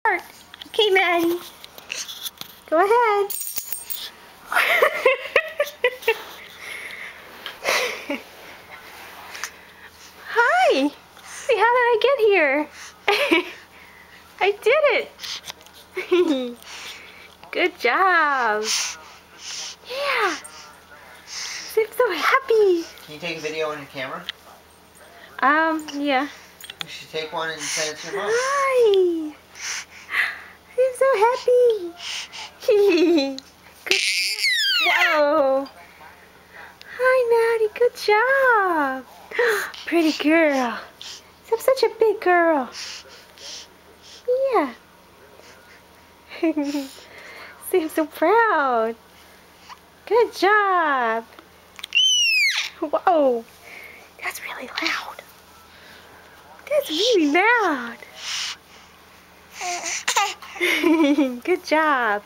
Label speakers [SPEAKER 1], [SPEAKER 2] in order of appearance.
[SPEAKER 1] start. Okay, Maddie. Go ahead. Hi. See, how did I get here? I did it. Good job. Yeah. I'm so happy.
[SPEAKER 2] Can you take a video on your camera?
[SPEAKER 1] Yeah.
[SPEAKER 2] You should take one and send it to your mom.
[SPEAKER 1] Hi. I'm so happy. Good. Whoa. Hi, Maddie. Good job. Pretty girl. I'm such a big girl. Yeah. See, I'm so proud. Good job. Whoa. That's really loud. That's really loud. Good job.